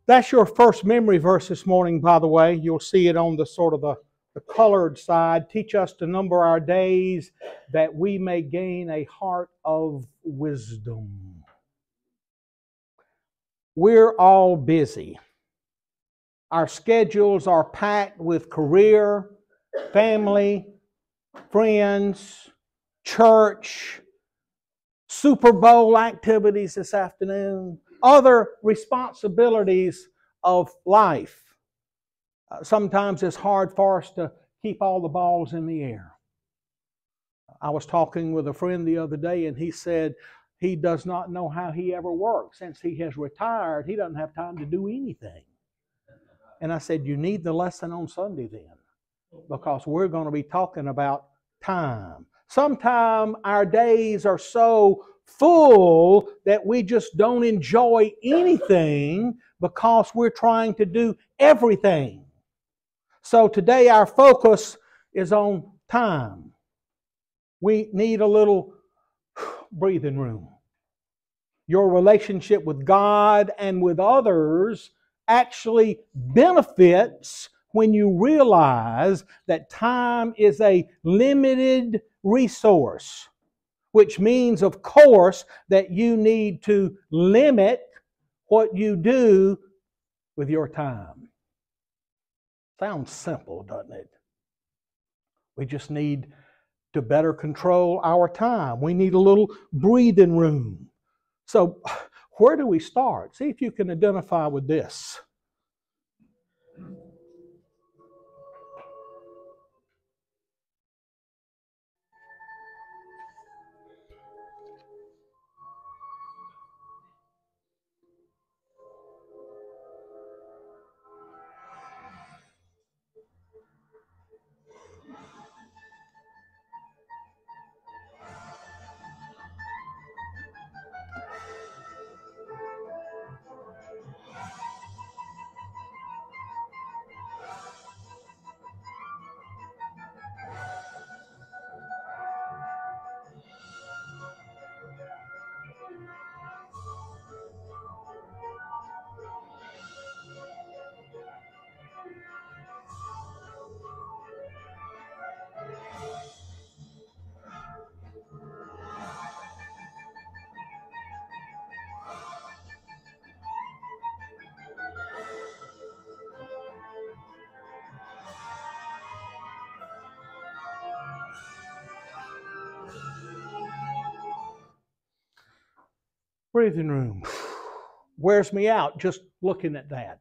That's your first memory verse this morning, by the way. You'll see it on the sort of the colored side. Teach us to number our days that we may gain a heart of wisdom. We're all busy. Our schedules are packed with career, family, friends, church, Super Bowl activities this afternoon, other responsibilities of life. Sometimes it's hard for us to keep all the balls in the air. I was talking with a friend the other day, and he said he does not know how he ever works. Since he has retired, he doesn't have time to do anything. And I said, you need the lesson on Sunday then, because we're going to be talking about time. Sometimes our days are so full that we just don't enjoy anything because we're trying to do everything. So today our focus is on time. We need a little breathing room. Your relationship with God and with others actually benefits when you realize that time is a limited resource, which means, of course, that you need to limit what you do with your time. Sounds simple, doesn't it? We just need to better control our time. We need a little breathing room. So, where do we start? See if you can identify with this. Breathing room. Wears me out just looking at that.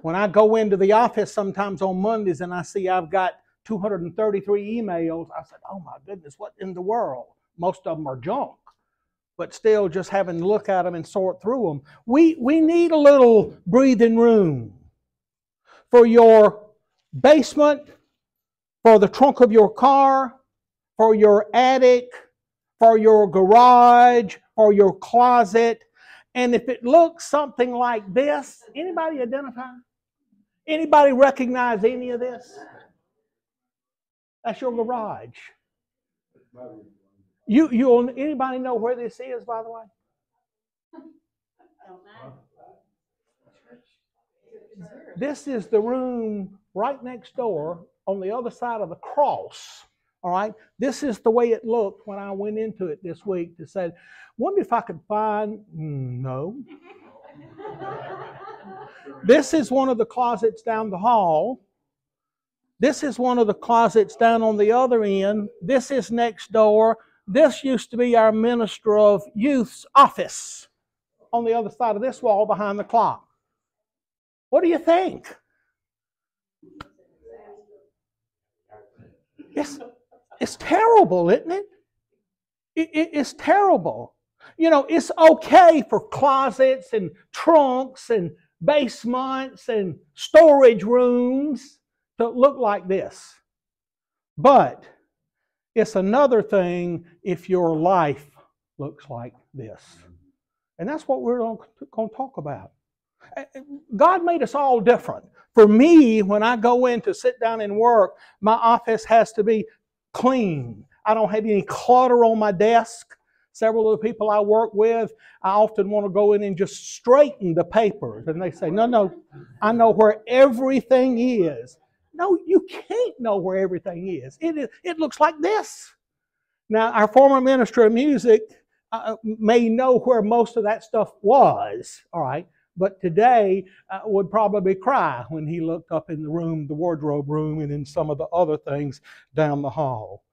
When I go into the office sometimes on Mondays and I see I've got 233 emails, I said, oh my goodness, what in the world? Most of them are junk. But still just having to look at them and sort through them. We need a little breathing room for your basement, for the trunk of your car, for your attic, for your garage, or your closet. And if it looks something like this, anybody identify? Anybody recognize any of this? That's your garage. Anybody know where this is, by the way? This is the room right next door on the other side of the cross. All right? This is the way it looked when I went into it this week to say, wonder if I could find, no. This is one of the closets down the hall. This is one of the closets down on the other end. This is next door. This used to be our minister of youth's office on the other side of this wall behind the clock. What do you think? It's terrible, isn't it? It's terrible. You know, it's okay for closets and trunks and basements and storage rooms to look like this. But it's another thing if your life looks like this. And that's what we're going to talk about. God made us all different. For me, when I go in to sit down and work, my office has to be clean. I don't have any clutter on my desk. Several of the people I work with, I often want to go in and just straighten the papers. And they say, no, I know where everything is. No, you can't know where everything is. It looks like this. Now, our former minister of music may know where most of that stuff was, all right? But today would probably cry when he looked up in the room, the wardrobe room, and in some of the other things down the hall.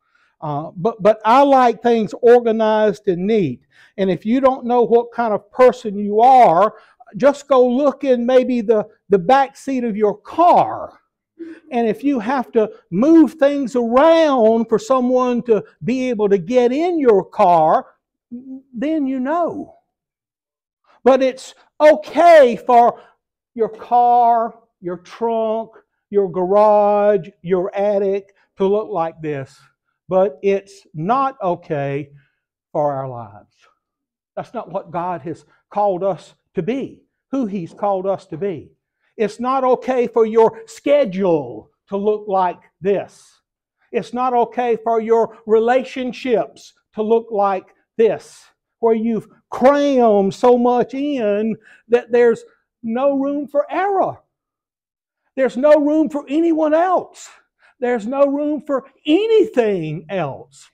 But I like things organized and neat. And if you don't know what kind of person you are, just go look in maybe the back seat of your car. And if you have to move things around for someone to be able to get in your car, then you know. But it's okay for your car, your trunk, your garage, your attic to look like this. But it's not okay for our lives. That's not what God has called us to be, who He's called us to be. It's not okay for your schedule to look like this. It's not okay for your relationships to look like this, where you've crammed so much in that there's no room for error. There's no room for anyone else. There's no room for anything else.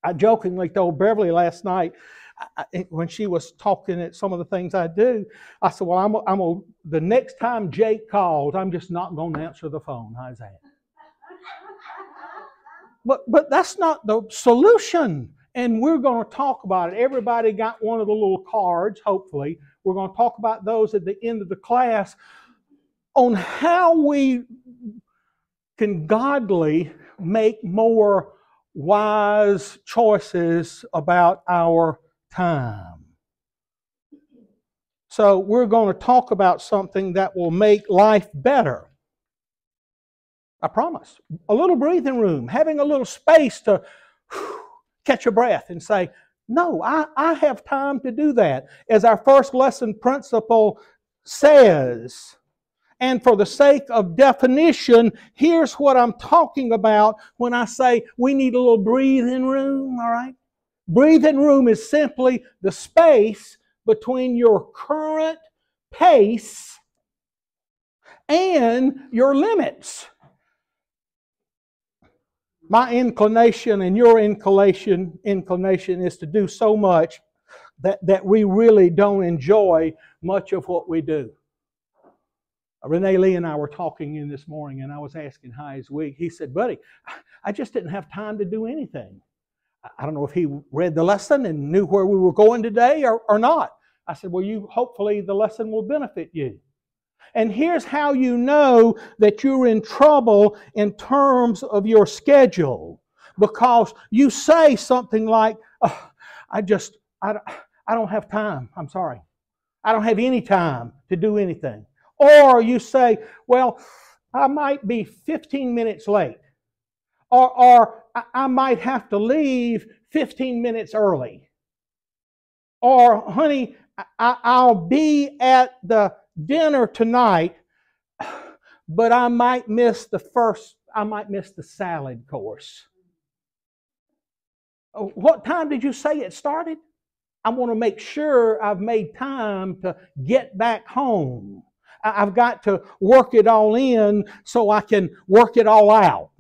I jokingly told Beverly last night, when she was talking at some of the things I do, I said, well, the next time Jake calls, I'm just not going to answer the phone. How's that? But that's not the solution. And we're going to talk about it. Everybody got one of the little cards, hopefully. We're going to talk about those at the end of the class on how we can godly make more wise choices about our time. So we're going to talk about something that will make life better. I promise. A little breathing room, having a little space to catch your breath and say, no, I have time to do that. As our first lesson principle says, and for the sake of definition, here's what I'm talking about when I say we need a little breathing room, all right? Breathing room is simply the space between your current pace and your limits. My inclination and your inclination is to do so much that we really don't enjoy much of what we do. Renee Lee and I were talking in this morning, and I was asking how his week. He said, buddy, I just didn't have time to do anything. I don't know if he read the lesson and knew where we were going today or not. I said, well, hopefully the lesson will benefit you. And here's how you know that you're in trouble in terms of your schedule. Because you say something like, oh, I don't have time. I'm sorry. I don't have any time to do anything. Or you say, well, I might be 15 minutes late. Or I might have to leave 15 minutes early. Or, honey, I'll be at the dinner tonight, but I might miss the salad course. What time did you say it started? I want to make sure I've made time to get back home. I've got to work it all in so I can work it all out.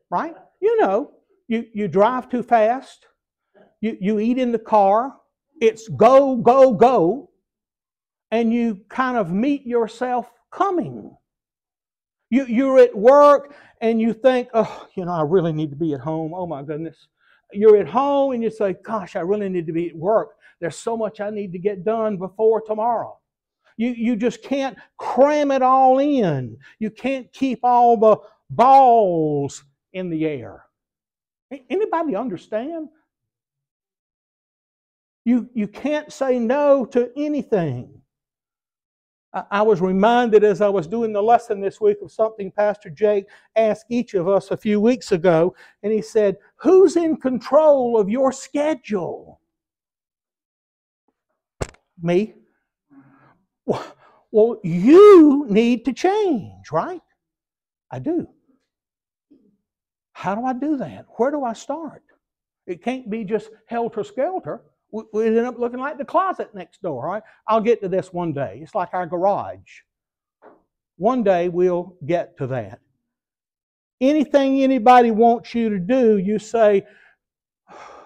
Right? You know, you drive too fast. You eat in the car. It's go, go, go. and you kind of meet yourself coming. You're at work and you think, oh, I really need to be at home. Oh my goodness. You're at home and you say, gosh, I really need to be at work. There's so much I need to get done before tomorrow. You just can't cram it all in. You can't keep all the balls in the air. Anybody understand? You can't say no to anything. I was reminded as I was doing the lesson this week of something Pastor Jake asked each of us a few weeks ago. And he said, who's in control of your schedule? Me. Well, you need to change, right? I do. How do I do that? Where do I start? It can't be just helter-skelter. We end up looking like the closet next door, right? I'll get to this one day. It's like our garage. One day we'll get to that. Anything anybody wants you to do, you say,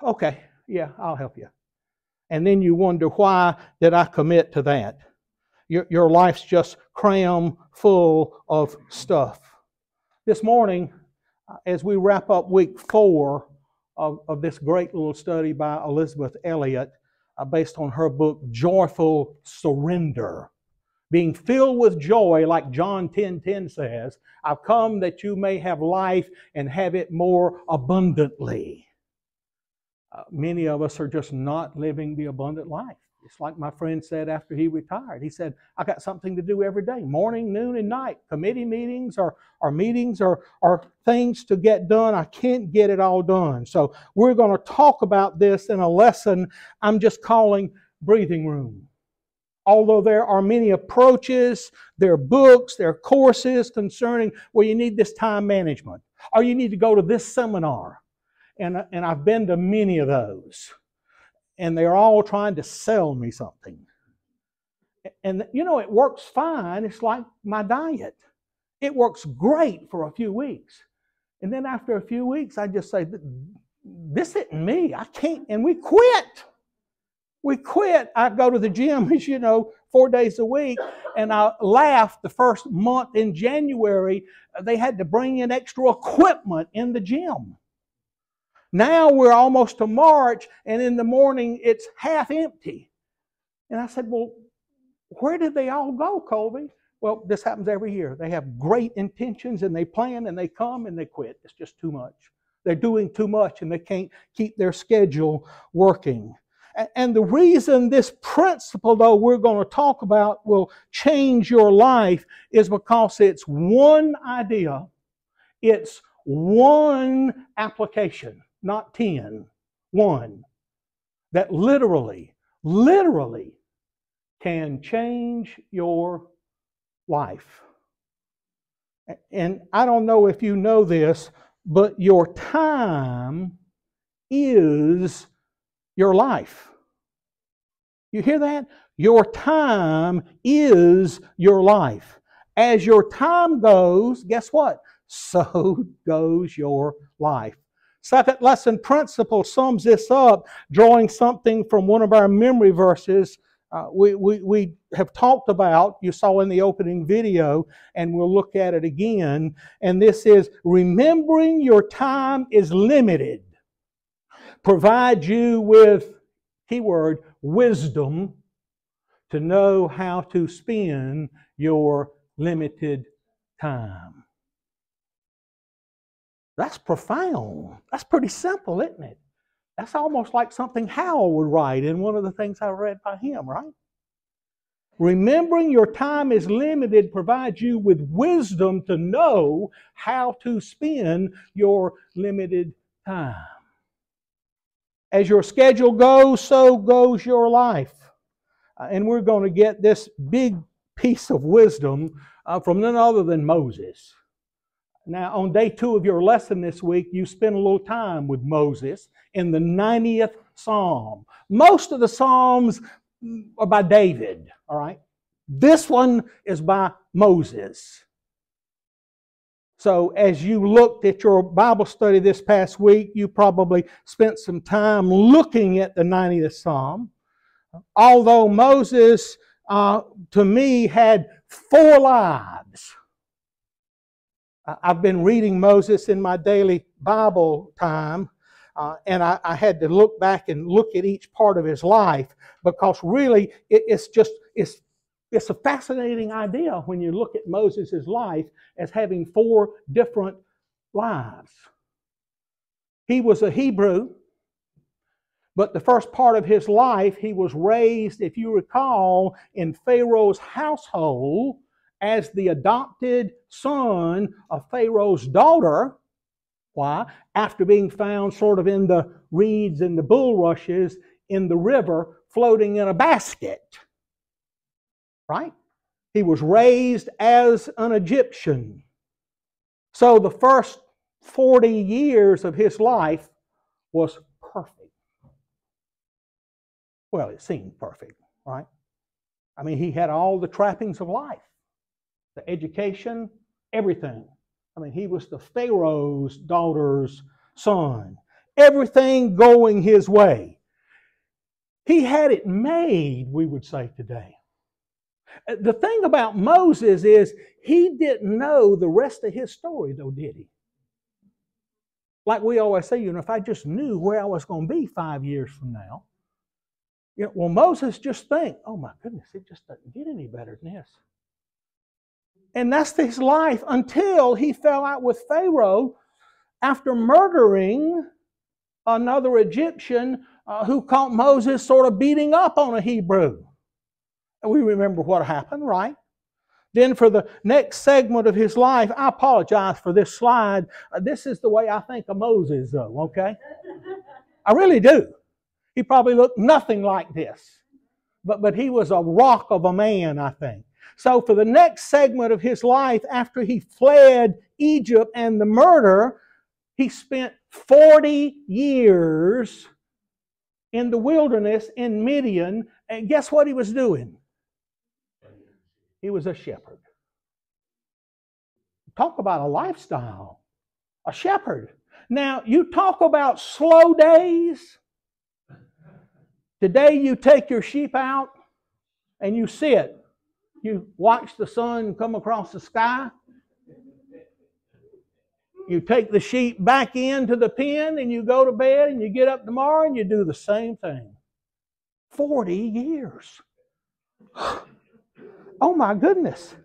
okay, yeah, I'll help you. And then you wonder, why did I commit to that? Your life's just crammed full of stuff. This morning, as we wrap up week 4 of this great little study by Elizabeth Elliot, based on her book, Joyful Surrender. Being filled with joy, like John 10:10 says, I've come that you may have life and have it more abundantly. Many of us are just not living the abundant life. It's like my friend said after he retired. He said, I got something to do every day, morning, noon, and night. Committee meetings or meetings or things to get done. I can't get it all done. So we're going to talk about this in a lesson I'm just calling Breathing Room. Although there are many approaches, there are books, there are courses concerning where you need this time management, or you need to go to this seminar. And I've been to many of those. And they're all trying to sell me something. And it works fine. It's like my diet. It works great for a few weeks. And then after a few weeks, I just say, this isn't me. I can't. And we quit. We quit. I go to the gym, as 4 days a week. And I laughed the first month in January. They had to bring in extra equipment in the gym. Now we're almost to March, and in the morning it's half empty. And I said, well, where did they all go, Colby? Well, this happens every year. They have great intentions, and they plan, and they come, and they quit. It's just too much. They're doing too much, and they can't keep their schedule working. And the reason this principle, though, we're going to talk about will change your life is because it's one idea. It's one application. Not 10, one, that literally can change your life. And I don't know if you know this, but your time is your life. You hear that? Your time is your life. As your time goes, guess what? So goes your life. Second lesson principle sums this up, drawing something from one of our memory verses we have talked about, you saw in the opening video, and we'll look at it again. And this is, remembering your time is limited. Provide you with, keyword, wisdom to know how to spend your limited time. That's profound. That's pretty simple, isn't it? That's almost like something Howell would write in one of the things I read by him, right? Remembering your time is limited provides you with wisdom to know how to spend your limited time. As your schedule goes, so goes your life. And we're going to get this big piece of wisdom from none other than Moses. Now, on day 2 of your lesson this week, you spent a little time with Moses in the 90th Psalm. Most of the Psalms are by David, all right? This one is by Moses. So as you looked at your Bible study this past week, you probably spent some time looking at the 90th Psalm. Although Moses to me, had 4 lives. I've been reading Moses in my daily Bible time, and I had to look back and look at each part of his life, because really it's a fascinating idea when you look at Moses' life as having 4 different lives. He was a Hebrew, but the first part of his life he was raised, if you recall, in Pharaoh's household as the adopted son of Pharaoh's daughter. Why? After being found sort of in the reeds and the bulrushes in the river, floating in a basket. Right? He was raised as an Egyptian. So the first 40 years of his life was perfect. Well, it seemed perfect, right? I mean, he had all the trappings of life. The education, everything. I mean, he was the Pharaoh's daughter's son. Everything going his way. He had it made, we would say today. The thing about Moses is he didn't know the rest of his story, though, did he? Like we always say, if I just knew where I was going to be 5 years from now. Well, Moses just think, oh my goodness, it just doesn't get any better than this. And that's his life until he fell out with Pharaoh after murdering another Egyptian who caught Moses sort of beating up on a Hebrew. And we remember what happened, right? Then for the next segment of his life, I apologize for this slide. This is the way I think of Moses, though, okay? I really do. He probably looked nothing like this. But he was a rock of a man, I think. So for the next segment of his life, after he fled Egypt and the murder, he spent 40 years in the wilderness in Midian. And guess what he was doing? He was a shepherd. Talk about a lifestyle. A shepherd. Now, you talk about slow days. Today you take your sheep out and you sit. You watch the sun come across the sky. You take the sheep back into the pen and you go to bed and you get up tomorrow and you do the same thing. 40 years. Oh my goodness.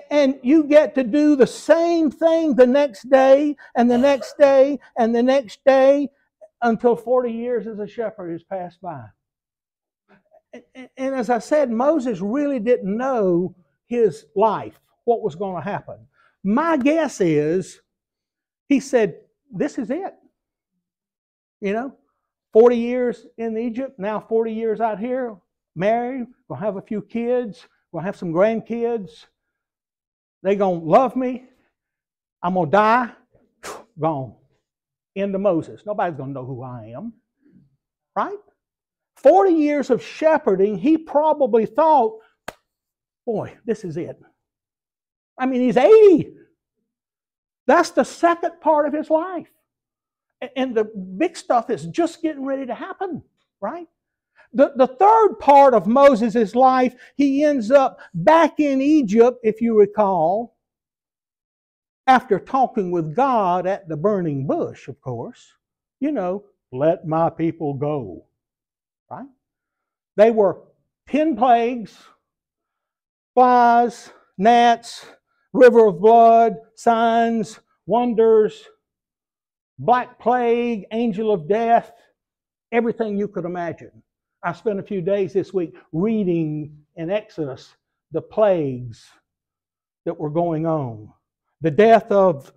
And you get to do the same thing the next day and the next day and the next day until 40 years as a shepherd has passed by. And as I said, Moses really didn't know his life, what was going to happen. My guess is he said, this is it. 40 years in Egypt, now 40 years out here, married, going to have a few kids, going to have some grandkids. They're going to love me. I'm going to die. Gone. End of Moses. Nobody's going to know who I am. Right? 40 years of shepherding, he probably thought, boy, this is it. I mean, he's 80. That's the second part of his life. And the big stuff is just getting ready to happen, right? The third part of Moses' life, he ends up back in Egypt, if you recall, after talking with God at the burning bush, of course. Let my people go. Right? They were 10 plagues, flies, gnats, river of blood, signs, wonders, black plague, angel of death, everything you could imagine. I spent a few days this week reading in Exodus the plagues that were going on. The death of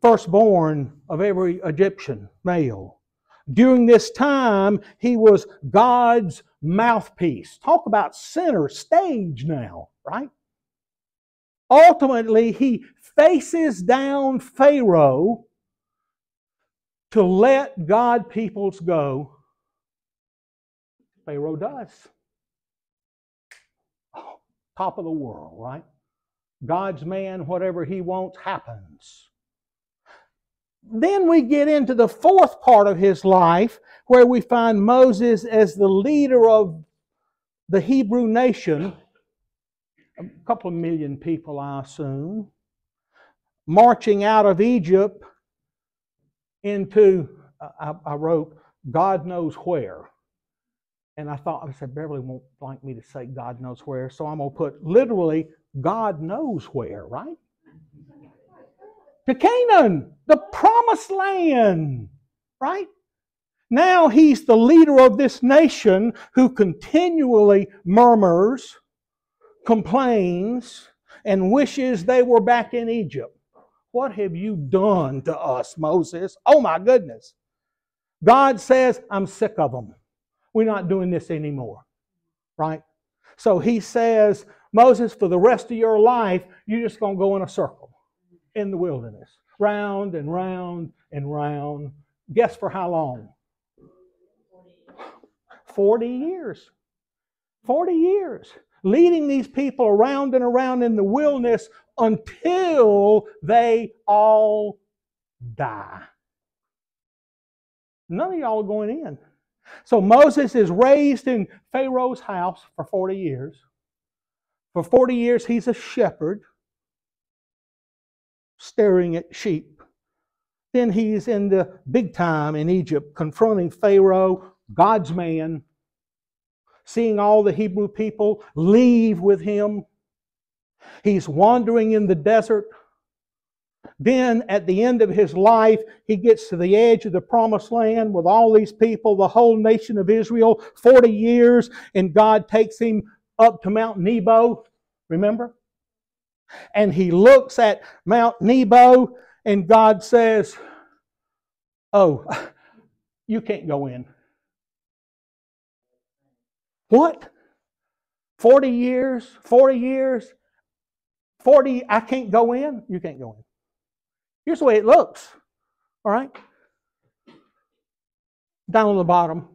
firstborn of every Egyptian male. During this time, he was God's mouthpiece. Talk about center stage now, right? Ultimately, he faces down Pharaoh to let God's peoples go. Pharaoh does. Oh, top of the world, right? God's man, whatever he wants happens. Then we get into the fourth part of his life where we find Moses as the leader of the Hebrew nation, a couple of million people, I assume, marching out of Egypt into, I wrote, God knows where. And I said, Beverly won't like me to say God knows where, so I'm going to put literally, God knows where, right? To Canaan, the promised land, right? Now he's the leader of this nation who continually murmurs, complains, and wishes they were back in Egypt. What have you done to us, Moses? Oh my goodness. God says, I'm sick of them. We're not doing this anymore, right? So he says, Moses, for the rest of your life, you're just going to go in a circle in the wilderness. Round and round and round. Guess for how long? 40 years. 40 years. Leading these people around and around in the wilderness until they all die. None of y'all are going in. So Moses is raised in Pharaoh's house for 40 years. For 40 years he's a shepherd, staring at sheep. Then he's in the big time in Egypt, confronting Pharaoh, God's man, seeing all the Hebrew people leave with him. He's wandering in the desert. Then at the end of his life, he gets to the edge of the promised land with all these people, the whole nation of Israel, 40 years, and God takes him up to Mount Nebo, remember? And he looks at Mount Nebo and God says, oh, you can't go in. What? 40 years, 40, I can't go in? You can't go in. Here's the way it looks. All right? Down on the bottom.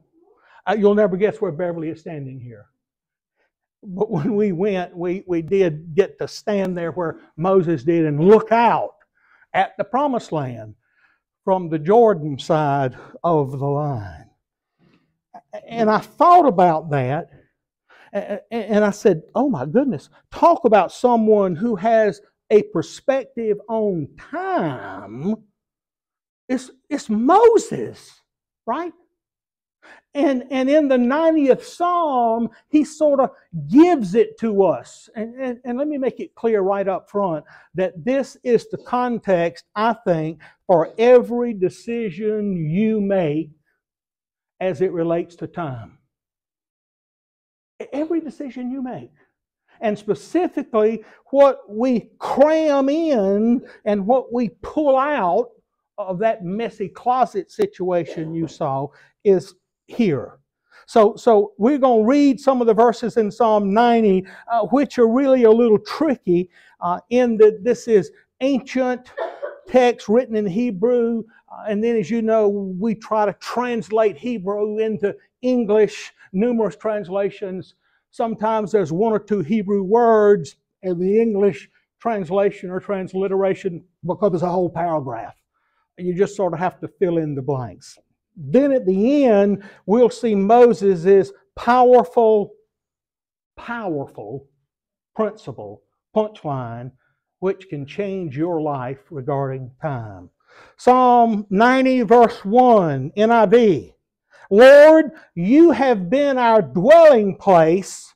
You'll never guess where Beverly is standing here. But when we went, we did get to stand there where Moses did and look out at the promised land from the Jordan side of the line. And I thought about that, and I said, oh my goodness, talk about someone who has a perspective on time. It's Moses, right? And in the 90th Psalm, he sort of gives it to us. And let me make it clear right up front that this is the context, I think, for every decision you make as it relates to time. Every decision you make. And specifically, what we cram in and what we pull out of that messy closet situation you saw is here. So we're going to read some of the verses in Psalm 90, which are really a little tricky in that this is ancient text written in Hebrew. And then, as you know, we try to translate Hebrew into English, numerous translations. Sometimes there's one or two Hebrew words, and the English translation or transliteration becomes a whole paragraph. You just sort of have to fill in the blanks. Then at the end, we'll see Moses' powerful principle, punchline, which can change your life regarding time. Psalm 90, verse 1, NIV. Lord, you have been our dwelling place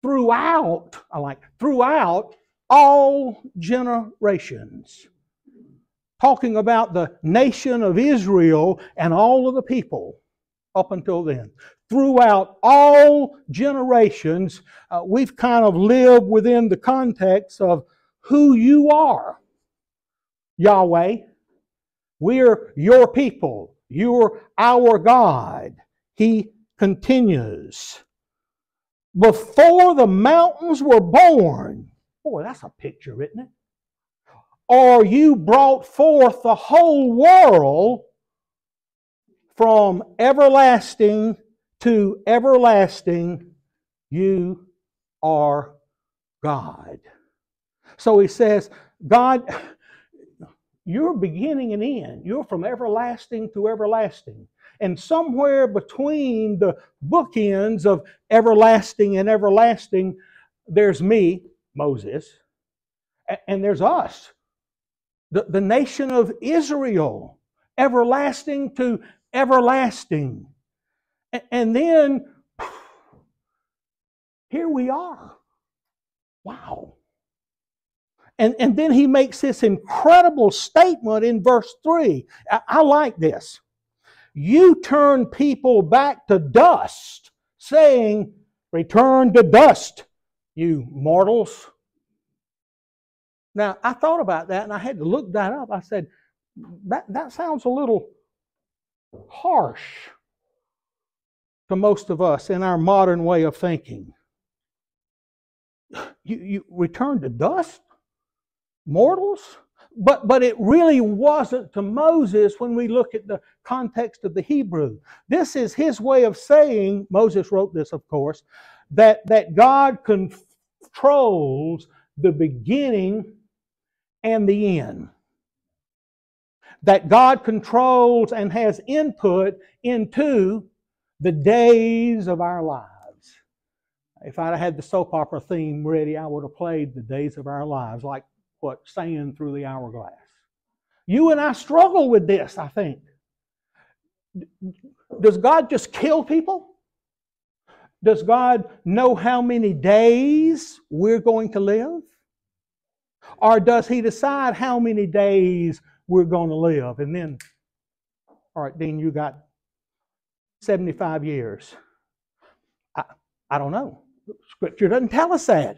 throughout all generations. Talking about the nation of Israel and all of the people up until then. Throughout all generations, we've kind of lived within the context of who you are. Yahweh, we're your people. You're our God. He continues. Before the mountains were born, boy, that's a picture, isn't it? Or you brought forth the whole world, from everlasting to everlasting, you are God. So he says, God, you're beginning and end. You're from everlasting to everlasting. And somewhere between the bookends of everlasting and everlasting, there's me, Moses, and there's us, the nation of Israel, everlasting to everlasting. And then here we are. Wow. And then he makes this incredible statement in verse 3. I like this. You turn people back to dust, saying, return to dust, you mortals. Now, I thought about that and I had to look that up. I said, that sounds a little harsh to most of us in our modern way of thinking. You return to dust? Mortals? But it really wasn't to Moses when we look at the context of the Hebrew. This is his way of saying, Moses wrote this, of course, that God controls the beginning and the end. That God controls and has input into the days of our lives. If I'd had the soap opera theme ready, I would have played the days of our lives, like what sand through the hourglass. You and I struggle with this, I think. Does God just kill people? Does God know how many days we're going to live? Or does He decide how many days we're going to live? And then, all right, Dean, you got 75 years. I don't know. Scripture doesn't tell us that.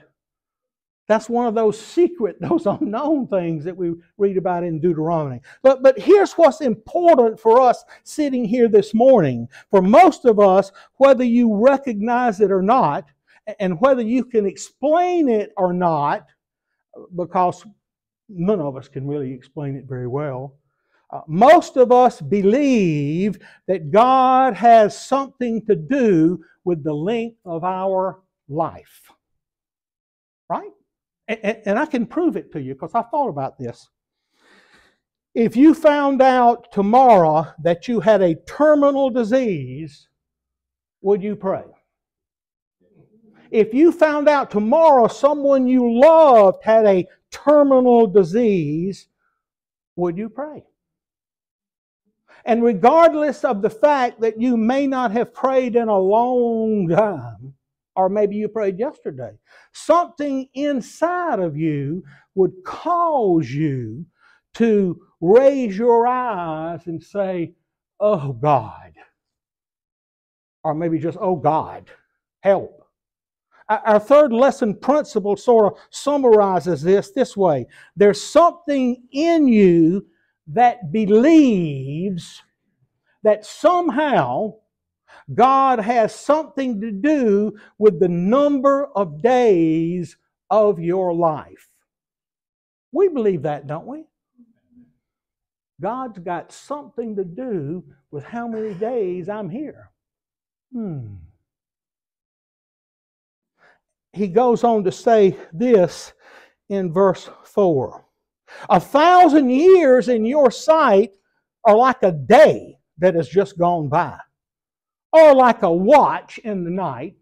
That's one of those secret, those unknown things that we read about in Deuteronomy. But here's what's important for us sitting here this morning. For most of us, whether you recognize it or not, and whether you can explain it or not, because none of us can really explain it very well, most of us believe that God has something to do with the length of our life. Right? And I can prove it to you because I thought about this. If you found out tomorrow that you had a terminal disease, would you pray? If you found out tomorrow someone you loved had a terminal disease, would you pray? And regardless of the fact that you may not have prayed in a long time, or maybe you prayed yesterday, something inside of you would cause you to raise your eyes and say, oh God. Or maybe just, oh God, help. Our third lesson principle sort of summarizes this way. There's something in you that believes that somehow God has something to do with the number of days of your life. We believe that, don't we? God's got something to do with how many days I'm here. He goes on to say this in verse 4. 1,000 years in your sight are like a day that has just gone by, or like a watch in the night.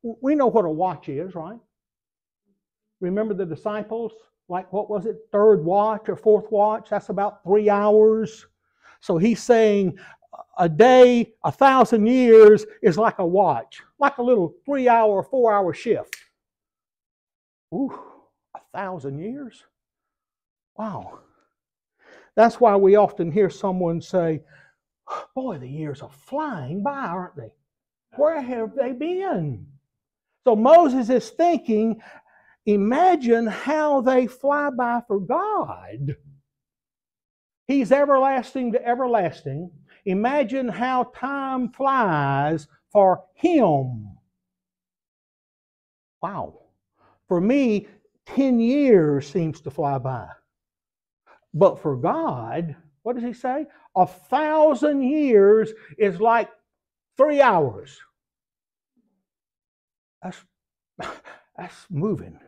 We know what a watch is, right? Remember the disciples? Like, what was it? Third watch or fourth watch? That's about 3 hours. So he's saying a day, 1,000 years is like a watch, like a little 3-hour, 4-hour shift. Ooh, 1,000 years? Wow. That's why we often hear someone say, boy, the years are flying by, aren't they? Where have they been? So Moses is thinking, imagine how they fly by for God. He's everlasting to everlasting. Imagine how time flies for Him. Wow. For me, 10 years seems to fly by. But for God, what does He say? 1,000 years is like 3 hours. That's moving.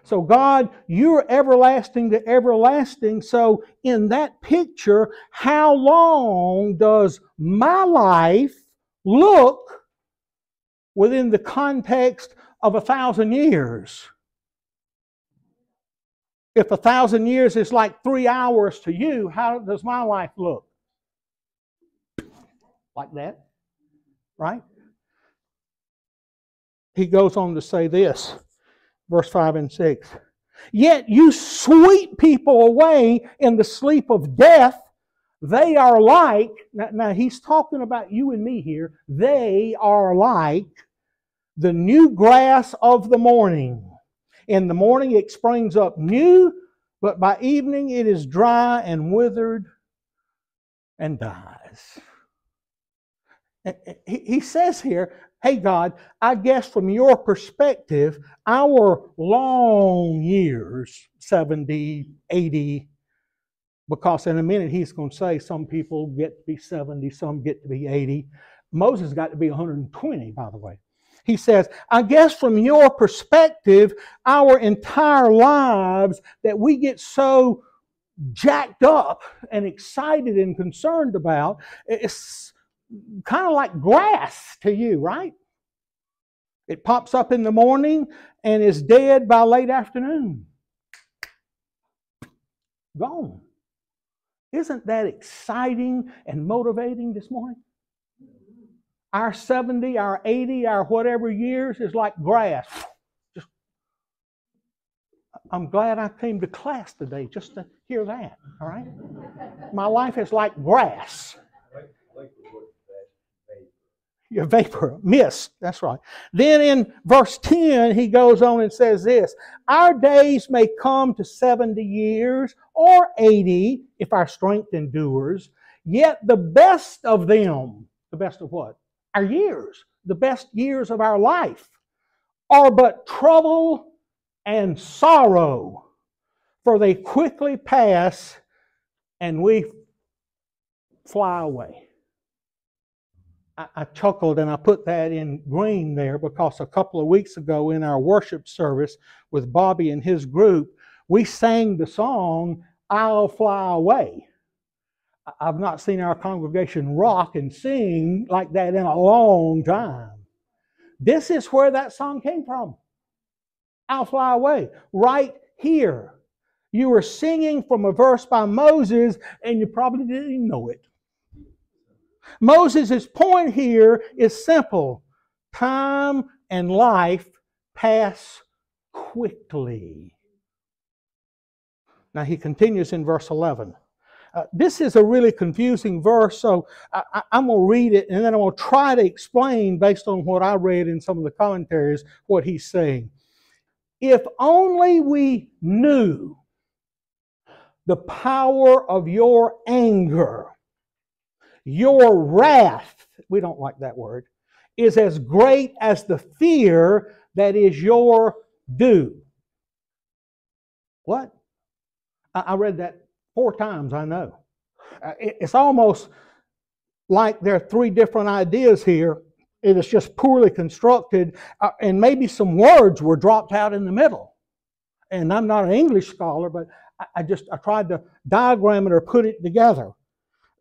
So God, you're everlasting to everlasting. So in that picture, how long does my life look within the context of 1,000 years? If 1,000 years is like 3 hours to you, how does my life look? Like that, right? He goes on to say this, verse 5 and 6. Yet you sweep people away in the sleep of death. They are like, now he's talking about you and me here. They are like the new grass of the morning. In the morning it springs up new, but by evening it is dry and withered and dies. He says here, hey God, I guess from your perspective, our long years, 70, 80, because in a minute he's going to say some people get to be 70, some get to be 80. Moses got to be 120, by the way. He says, I guess from your perspective, our entire lives that we get so jacked up and excited and concerned about, it's kind of like grass to you, right? It pops up in the morning and is dead by late afternoon. Gone. Isn't that exciting and motivating this morning? Our 70, our 80, our whatever years is like grass. I'm glad I came to class today just to hear that, all right? My life is like grass. Your vapor, mist, that's right. Then in verse 10, he goes on and says this, our days may come to 70 years or 80 if our strength endures, yet the best of them, the best of what? Our years, the best years of our life, are but trouble and sorrow, for they quickly pass and we fly away. I chuckled and I put that in green there because a couple of weeks ago in our worship service with Bobby and his group, we sang the song, I'll Fly Away. I've not seen our congregation rock and sing like that in a long time. This is where that song came from. I'll fly away. Right here. You were singing from a verse by Moses and you probably didn't even know it. Moses' point here is simple. Time and life pass quickly. Now he continues in verse 11. This is a really confusing verse, so I'm going to read it and then I'm going to try to explain based on what I read in some of the commentaries what he's saying. If only we knew the power of your anger, your wrath, we don't like that word, is as great as the fear that is your due. What? I read that 4 times, I know. It's almost like there are 3 different ideas here. It is just poorly constructed, and maybe some words were dropped out in the middle. And I'm not an English scholar, but I tried to diagram it or put it together.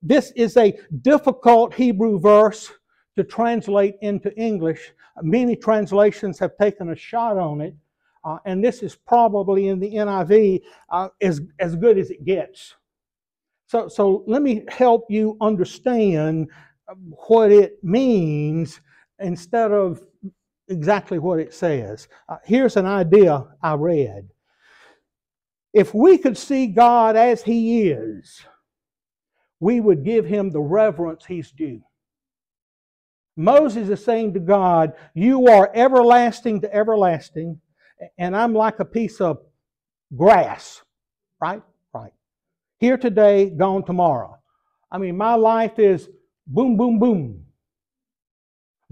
This is a difficult Hebrew verse to translate into English. Many translations have taken a shot on it, and this is probably in the NIV as good as it gets. So let me help you understand what it means instead of exactly what it says. Here's an idea I read. If we could see God as He is, we would give Him the reverence He's due. Moses is saying to God, you are everlasting to everlasting, and I'm like a piece of grass, right? Right. Here today, gone tomorrow. I mean, my life is boom, boom, boom,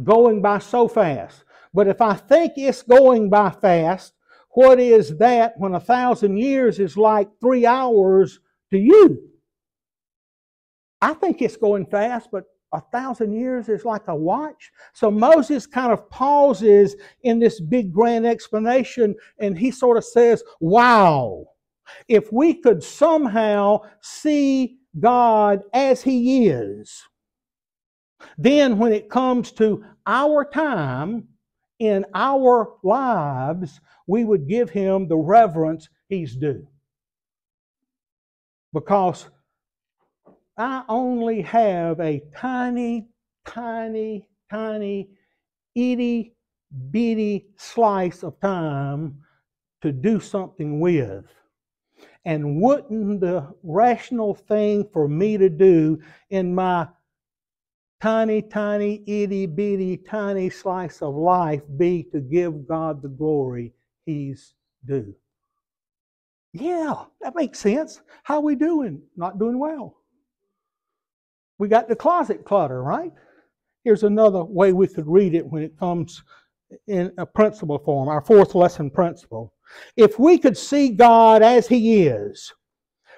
going by so fast. But if I think it's going by fast, what is that when 1,000 years is like 3 hours to you? I think it's going fast, but 1,000 years is like a watch. So Moses kind of pauses in this big grand explanation, and he sort of says, wow, if we could somehow see God as He is, then when it comes to our time in our lives, we would give Him the reverence He's due. Because I only have a tiny, tiny, tiny, itty bitty slice of time to do something with. And wouldn't the rational thing for me to do in my tiny, tiny, itty bitty, tiny slice of life be to give God the glory He's due? Yeah, that makes sense. How are we doing? Not doing well. We got the closet clutter, right? Here's another way we could read it when it comes in a principle form, our fourth lesson principle. If we could see God as He is,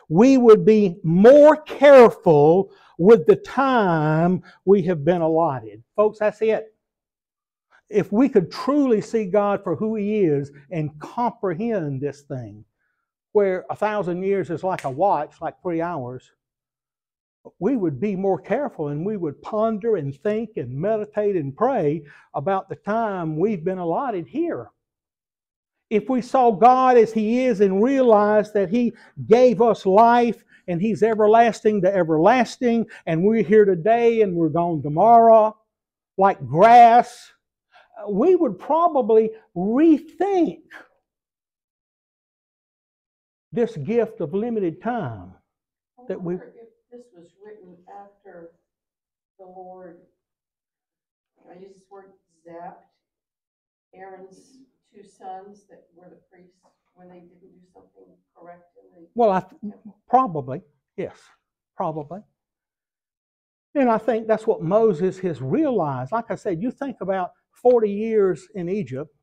we would be more careful with the time we have been allotted. Folks, that's it. If we could truly see God for who He is and comprehend this thing, where 1,000 years is like a watch, like 3 hours, we would be more careful and we would ponder and think and meditate and pray about the time we've been allotted here. If we saw God as He is and realized that He gave us life and He's everlasting to everlasting, and we're here today and we're gone tomorrow, like grass, we would probably rethink this gift of limited time that we. This was written after the Lord, I use this word, zapped Aaron's 2 sons that were the priests when they didn't do something correct in the temple. Probably, yes, probably. And I think that's what Moses has realized. Like I said, you think about 40 years in Egypt,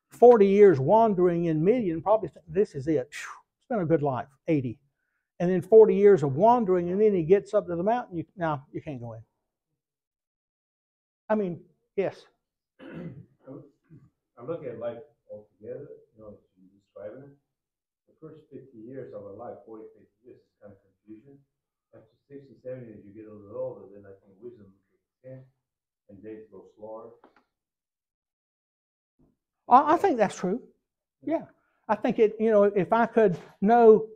40 years wandering in Midian, probably think, this is it. It's been a good life, 80. And then 40 years of wandering, and then he gets up to the mountain. Now you can't go in. I mean, yes. I'm looking at life altogether, you're describing it. The first 50 years of our life, 40, 50 years, is kind of confusion. After 60, 70, as you get a little older, then I think wisdom kicks in, and days go slower. I think that's true. Yeah. I think if I could know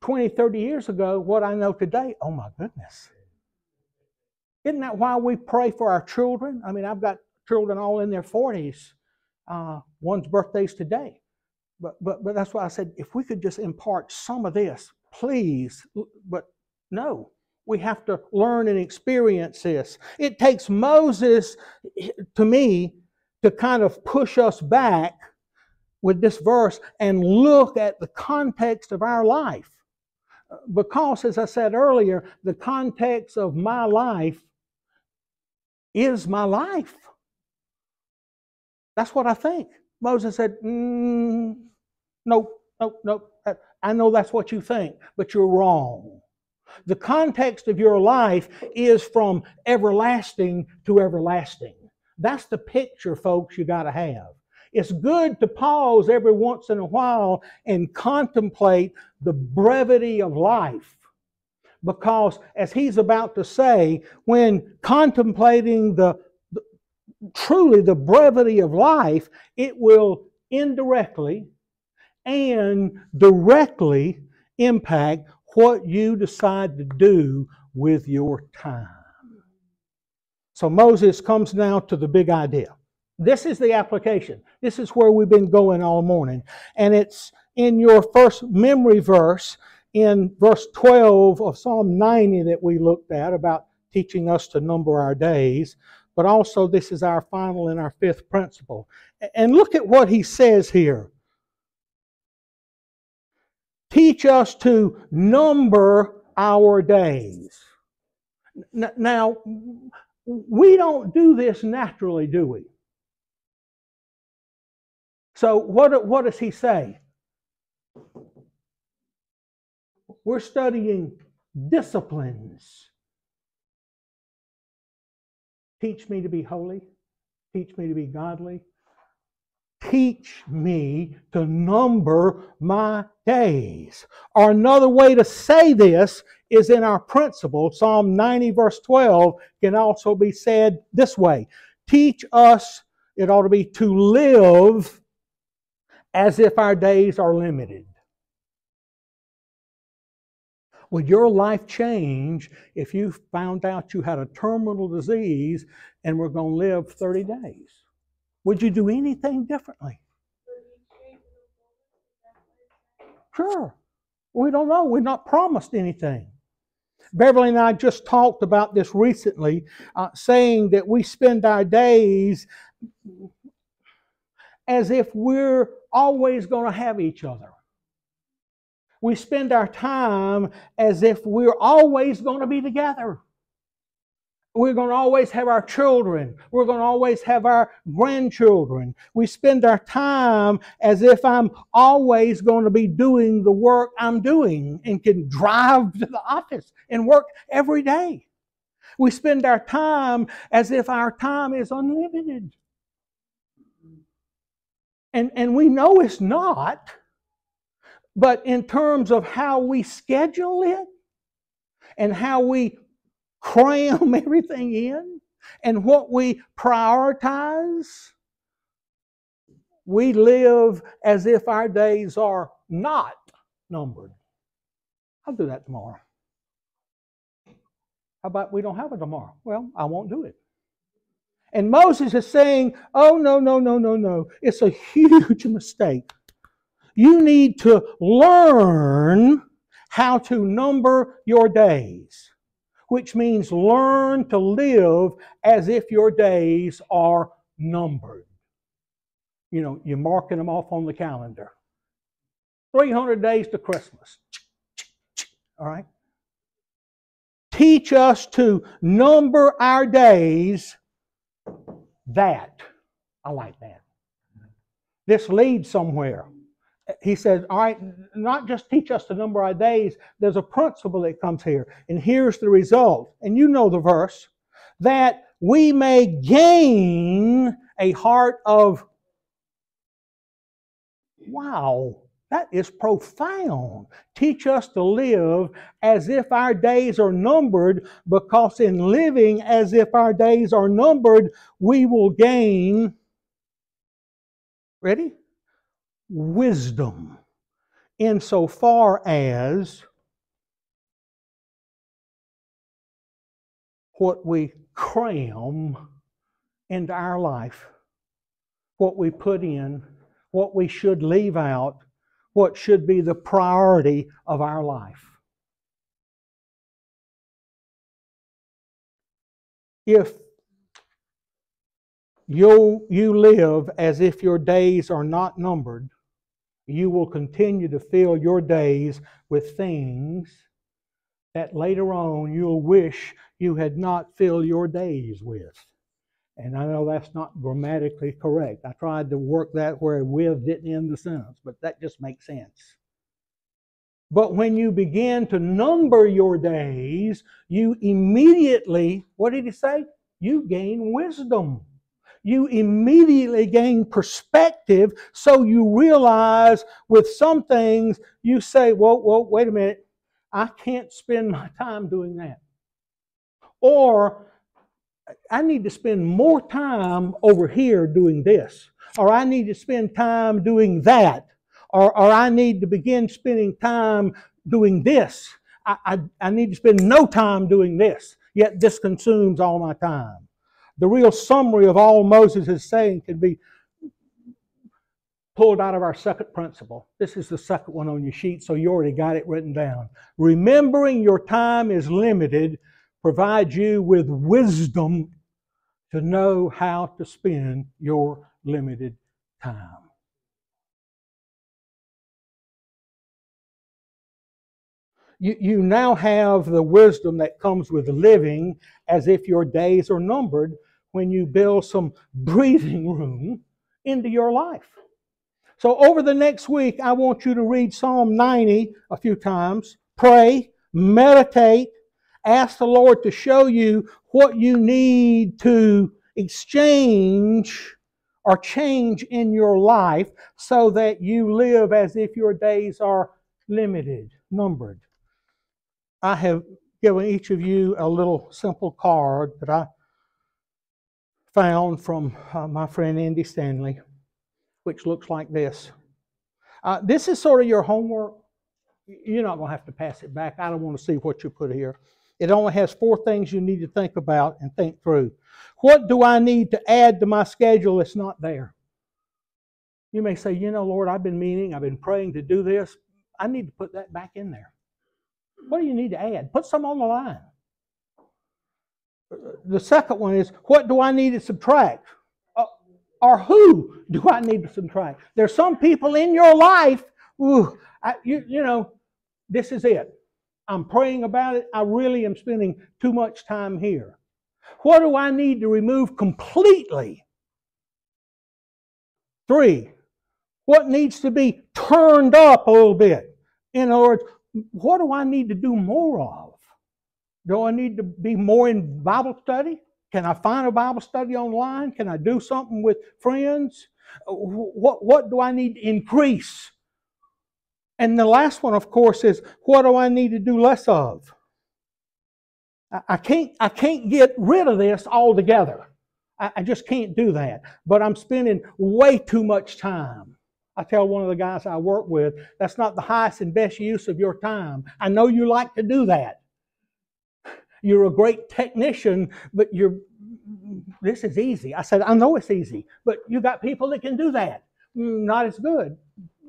20, 30 years ago what I know today, oh my goodness. Isn't that why we pray for our children? I mean, I've got children all in their 40s. One's birthday's today. But that's why I said, if we could just impart some of this, please. But no, we have to learn and experience this. It takes Moses, to me, to kind of push us back with this verse and look at the context of our life. Because, as I said earlier, the context of my life is my life. That's what I think. Moses said, nope. I know that's what you think, but you're wrong. The context of your life is from everlasting to everlasting. That's the picture, folks, you got to have. It's good to pause every once in a while and contemplate the brevity of life. Because, as he's about to say, when contemplating truly the brevity of life, it will indirectly and directly impact what you decide to do with your time. So Moses comes now to the big idea. This is the application. This is where we've been going all morning. And it's in your first memory verse, in verse 12 of Psalm 90 that we looked at, about teaching us to number our days. But also this is our final and our fifth principle. And look at what he says here. Teach us to number our days. Now, we don't do this naturally, do we? So what does he say? We're studying disciplines. Teach me to be holy. Teach me to be godly. Teach me to number my days. Or another way to say this is in our principle. Psalm 90 verse 12 can also be said this way. Teach us, it ought to be, to live as if our days are limited. Would your life change if you found out you had a terminal disease and were going to live 30 days? Would you do anything differently? Sure. We don't know. We're not promised anything. Beverly and I just talked about this recently, saying that we spend our days as if we're always going to have each other. We spend our time as if we're always going to be together. We're going to always have our children. We're going to always have our grandchildren. We spend our time as if I'm always going to be doing the work I'm doing and can drive to the office and work every day. We spend our time as if our time is unlimited. And we know it's not, but in terms of how we schedule it and how we cram everything in and what we prioritize, we live as if our days are not numbered. I'll do that tomorrow. How about we don't have it tomorrow? Well, I won't do it. And Moses is saying, oh, no. It's a huge mistake. You need to learn how to number your days, which means learn to live as if your days are numbered. You know, you're marking them off on the calendar. 300 days to Christmas. All right? Teach us to number our days. That. I like that. This leads somewhere. He says, all right, not just teach us to number our days, there's a principle that comes here. And here's the result. And you know the verse. That we may gain a heart of, wow, that is profound. Teach us to live as if our days are numbered, because in living as if our days are numbered, we will gain, ready? Wisdom, insofar as what we cram into our life, what we put in, what we should leave out, what should be the priority of our life. If you live as if your days are not numbered, you will continue to fill your days with things that later on you'll wish you had not filled your days with. And I know that's not grammatically correct. I tried to work that where with didn't end the sentence, but that just makes sense. But when you begin to number your days, you immediately, what did he say? You gain wisdom. You immediately gain perspective, so you realize with some things, you say, whoa, wait a minute, I can't spend my time doing that. Or, I need to spend more time over here doing this. Or I need to spend time doing that. Or I need to begin spending time doing this. I need to spend no time doing this, yet this consumes all my time. The real summary of all Moses is saying can be pulled out of our second principle. This is the second one on your sheet, so you already got it written down. Remembering your time is limited provides you with wisdom to know how to spend your limited time. You now have the wisdom that comes with living as if your days are numbered when you build some breathing room into your life. So over the next week, I want you to read Psalm 90 a few times, pray, meditate, ask the Lord to show you what you need to exchange or change in your life so that you live as if your days are limited, numbered. I have given each of you a little simple card that I found from my friend Andy Stanley, which looks like this. This is sort of your homework. You're not going to have to pass it back. I don't want to see what you put here. It only has 4 things you need to think about and think through. What do I need to add to my schedule that's not there? You may say, Lord, I've been praying to do this. I need to put that back in there. What do you need to add? Put some on the line. The second one is, what do I need to subtract? Or who do I need to subtract? There's some people in your life, this is it. I'm praying about it. I really am spending too much time here. What do I need to remove completely? 3, what needs to be turned up a little bit? In other words, what do I need to do more of? Do I need to be more in Bible study? Can I find a Bible study online? Can I do something with friends? What do I need to increase? And the last one, of course, is what do I need to do less of? I can't get rid of this altogether. I just can't do that. But I'm spending way too much time. I tell one of the guys I work with, that's not the highest and best use of your time. I know you like to do that. You're a great technician, but this is easy. I said, I know it's easy, but you got people that can do that. Not as good.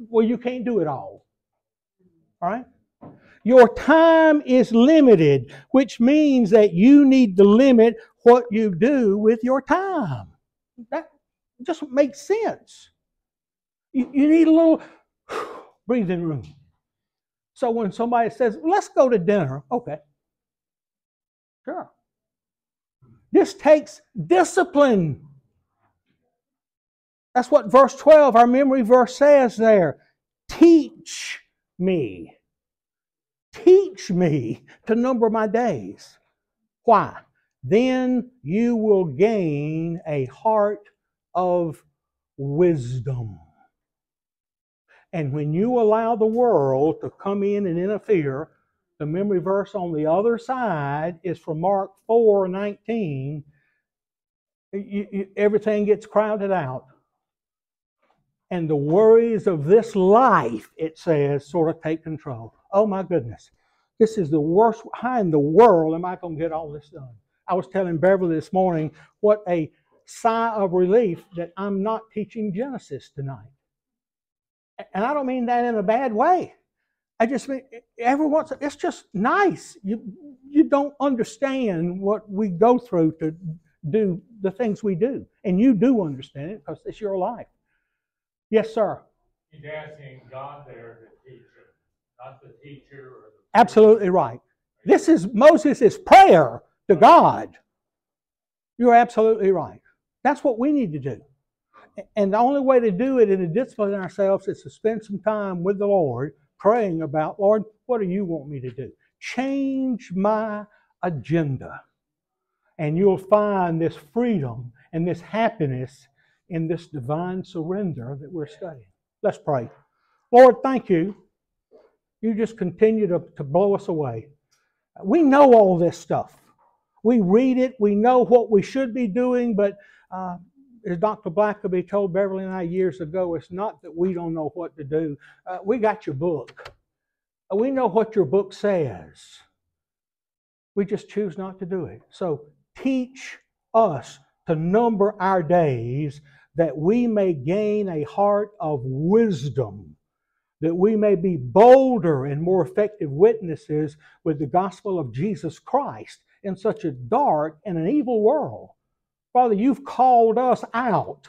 Well, you can't do it all. All right? Your time is limited, which means that you need to limit what you do with your time. That just makes sense. You need a little breathing room. So when somebody says, let's go to dinner, okay. Sure. This takes discipline. That's what verse 12, our memory verse, says there. Teach me. Teach me to number my days. Why? Then you will gain a heart of wisdom. And when you allow the world to come in and interfere, the memory verse on the other side is from Mark 4:19. Everything gets crowded out. And the worries of this life, it says, sort of take control. Oh my goodness. This is the worst. How in the world am I going to get all this done? I was telling Beverly this morning what a sigh of relief that I'm not teaching Genesis tonight. And I don't mean that in a bad way. I just mean every once it's just nice. You don't understand what we go through to do the things we do. And you do understand it because it's your life. Yes, sir. He's asking God there to teach him, not the teacher or the... Absolutely right. This is Moses' prayer to God. You're absolutely right. That's what we need to do. And the only way to do it and to discipline ourselves is to spend some time with the Lord praying about, Lord, what do you want me to do? Change my agenda. And you'll find this freedom and this happiness in this divine surrender that we're studying. Let's pray. Lord, thank you. You just continue to blow us away. We know all this stuff. We read it. We know what we should be doing, but as Dr. Blackaby told Beverly and I years ago, it's not that we don't know what to do. We got your book. We know what your book says. We just choose not to do it. So teach us to number our days that we may gain a heart of wisdom, that we may be bolder and more effective witnesses with the gospel of Jesus Christ in such a dark and an evil world. Father, you've called us out.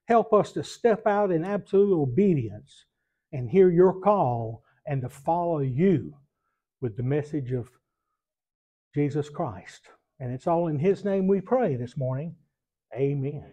Help us to step out in absolute obedience and hear your call and to follow you with the message of Jesus Christ. And it's all in His name we pray this morning. Amen.